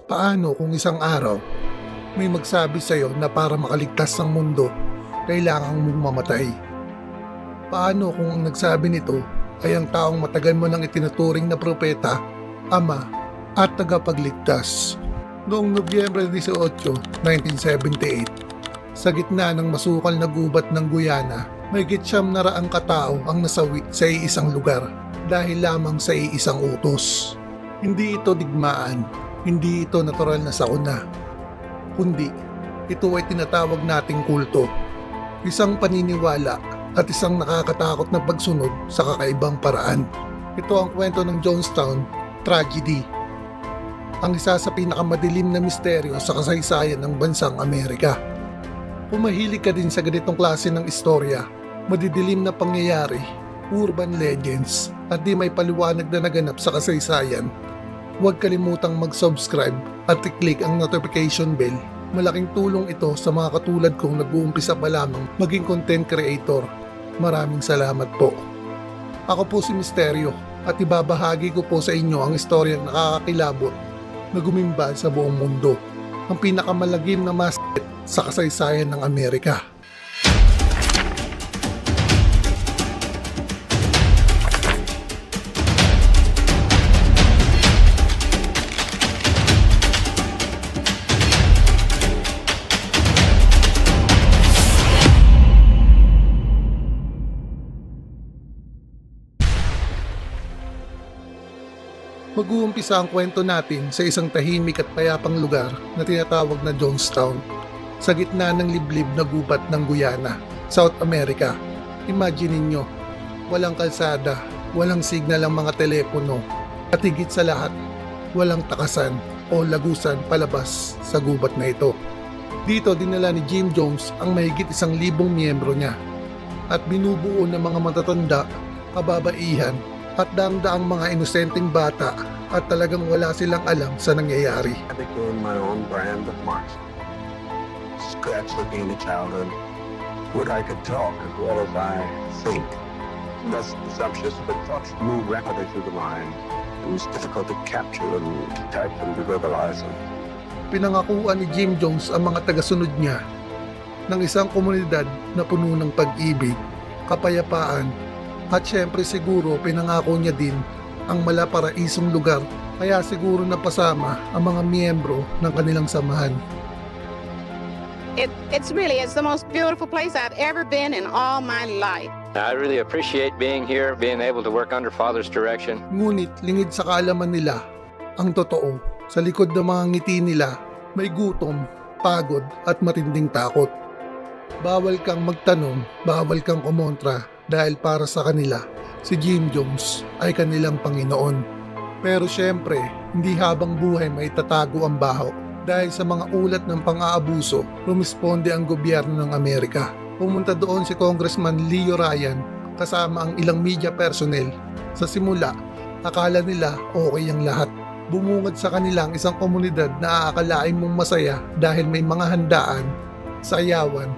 Paano kung isang araw may magsabi sa'yo na para makaligtas ng mundo, kailangan mong mamatay? Paano kung ang nagsabi nito ay ang taong matagal mo nang itinuturing na propeta, ama at tagapagligtas? Noong Nobyembre 18, 1978, sa gitna ng masukal na gubat ng Guyana, may gitsyam na raang katao ang nasawi sa iisang lugar dahil lamang sa iisang utos. Hindi ito digmaan, hindi ito natural na sakuna, kundi ito ay tinatawag nating kulto. Isang paniniwala at isang nakakatakot na pagsunod sa kakaibang paraan. Ito ang kwento ng Jonestown Tragedy, ang isa sa pinakamadilim na misteryo sa kasaysayan ng bansang Amerika. Kung mahilig ka din sa ganitong klase ng istorya, madidilim na pangyayari, urban legends at di may paliwanag na naganap sa kasaysayan, huwag kalimutang mag-subscribe at i-click ang notification bell. Malaking tulong ito sa mga katulad kong nag-uumpisa pa lamang maging content creator. Maraming salamat po. Ako po si Misteryo at ibabahagi ko po sa inyo ang istoryang nakakakilabot na gumimbal sa buong mundo. Ang pinakamalagim na masakit sa kasaysayan ng Amerika. Mag-uumpisa ang kwento natin sa isang tahimik at payapang lugar na tinatawag na Jonestown, sa gitna ng liblib na gubat ng Guyana, South America. Imagine ninyo, walang kalsada, walang signal ang mga telepono, at higit sa lahat, walang takasan o lagusan palabas sa gubat na ito. Dito dinala ni Jim Jones ang mahigit 1,000 miyembro niya at binubuo ng mga matatanda, kababaihan at daang-daang mga inosenteng bata at talagang wala silang alam sa nangyayari. I became my own brand of Marxism. Scratch looking into childhood, what I could talk as well as I think. Less presumptuous, but thoughts move rapidly through the mind. It was difficult to capture them, to type them, to verbalize them. Pinangakuan ni Jim Jones ang mga tagasunod niya ng isang komunidad na puno ng pag-ibig, kapayapaan, at syempre siguro pinangako niya din ang malaparaisong lugar, kaya siguro napasama ang mga miyembro ng kanilang samahan. It's the most beautiful place I've ever been in all my life. I really appreciate being here, being able to work under Father's direction. Ngunit lingid sa kaalaman nila ang totoo, sa likod ng mga ngiti nila may gutom, pagod at matinding takot. Bawal kang magtanong, bawal kang kumontra dahil para sa kanila, si Jim Jones ay kanilang Panginoon. Pero syempre, hindi habang buhay may tatago ang baho. Dahil sa mga ulat ng pang-aabuso, rumisponde ang gobyerno ng Amerika. Pumunta doon si Congressman Leo Ryan kasama ang ilang media personnel. Sa simula, akala nila okay ang lahat. Bumungad sa kanilang isang komunidad na aakalain mong masaya dahil may mga handaan, sayawan,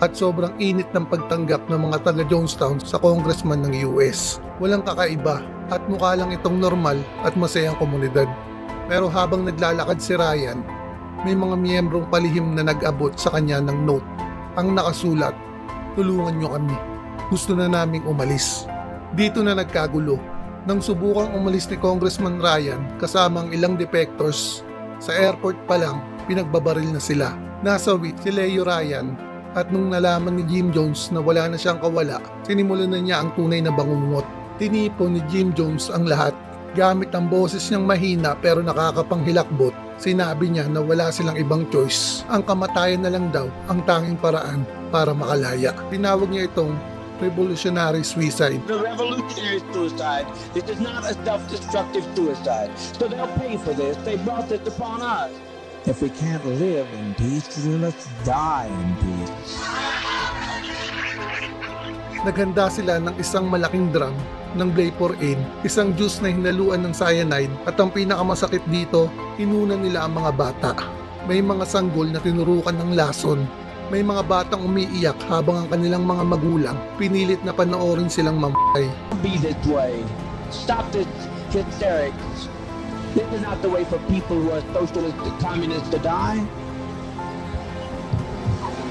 at sobrang init ng pagtanggap ng mga taga Jonestown sa congressman ng US. Walang kakaiba at mukha lang itong normal at masayang komunidad. Pero habang naglalakad si Ryan, may mga miyembrong palihim na nag-abot sa kanya ng note. Ang nakasulat, "Tulungan niyo kami. Gusto na naming umalis." Dito na nagkagulo. Nang subukang umalis ni Congressman Ryan kasama ang ilang defectors, sa airport pa lang, pinagbabaril na sila. Nasawi si Leo Ryan. At nung nalaman ni Jim Jones na wala na siyang kawala, sinimulan na niya ang tunay na bangungot. Tinipon ni Jim Jones ang lahat. Gamit ang boses niyang mahina pero nakakapanghilakbot, sinabi niya na wala silang ibang choice. Ang kamatayan na lang daw ang tanging paraan para makalaya. Tinawag niya itong revolutionary suicide. The revolutionary suicide. It is not a self-destructive suicide. So they'll pay for this. They brought this upon us. If we can't live in peace, then let's die in peace. Naghanda sila ng isang malaking drum ng Blay-4-Aid, isang juice na hinaluan ng cyanide, at ang pinakamasakit dito, inuna nila ang mga bata. May mga sanggol na tinurukan ng lason. May mga batang umiiyak habang ang kanilang mga magulang pinilit na panoorin silang mamatay. Be this way. Stop this hysterics. This is not the way for people who are socialist and communists to die.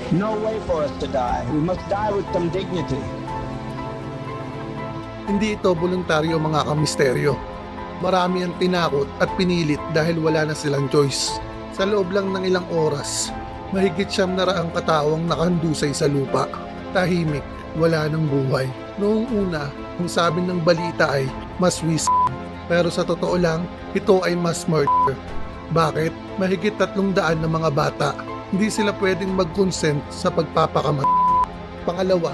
No way for us to die. We must die with some dignity. Hindi ito voluntaryo mga kamisteryo. Marami ang tinakot at pinilit dahil wala na silang choice. Sa loob lang ng ilang oras, mahigit 700 katao ang nakahandusay sa lupa. Tahimik, wala ng buhay. Noong una, ang sabi ng balita ay mas pero sa totoo lang, ito ay mass murder. Bakit? Mahigit 300 na mga bata. Hindi sila pwedeng mag-consent sa pagpapakamat. Pangalawa,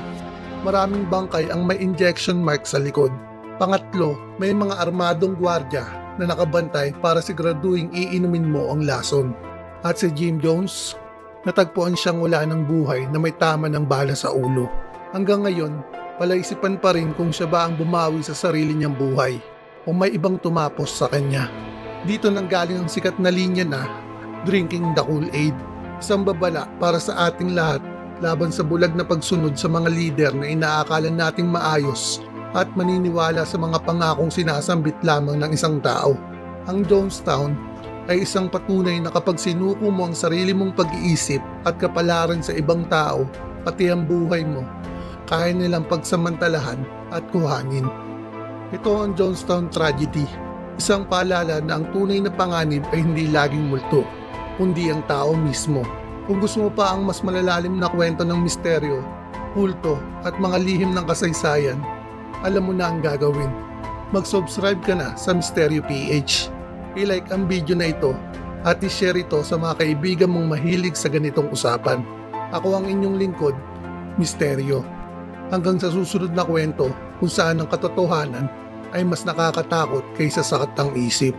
maraming bangkay ang may injection mark sa likod. Pangatlo, may mga armadong gwardya na nakabantay para siguraduhin iinumin mo ang lason. At si Jim Jones, natagpuan siyang wala ng buhay na may tama ng bala sa ulo. Hanggang ngayon, palaisipan pa rin kung siya ba ang bumawi sa sarili niyang buhay o may ibang tumapos sa kanya. Dito nanggaling ang sikat na linya na Drinking the Kool-Aid. Isang babala para sa ating lahat laban sa bulag na pagsunod sa mga lider na inaakala nating maayos at maniniwala sa mga pangakong sinasambit lamang ng isang tao. Ang Jonestown ay isang patunay na kapag sinuko mo ang sarili mong pag-iisip at kapalaran sa ibang tao, pati ang buhay mo, kaya nilang pagsamantalahan at kuhanin. Ito ang Jonestown Tragedy, isang paalala na ang tunay na panganib ay hindi laging multo, kundi ang tao mismo. Kung gusto mo pa ang mas malalalim na kwento ng misteryo, kulto at mga lihim ng kasaysayan, alam mo na ang gagawin. Mag-subscribe ka na sa Misteryo PH. I-like ang video na ito at i-share ito sa mga kaibigan mong mahilig sa ganitong usapan. Ako ang inyong lingkod, Misteryo. Hanggang sa susunod na kwento kung saan ang katotohanan ay mas nakakatakot kaysa sakit ng isip.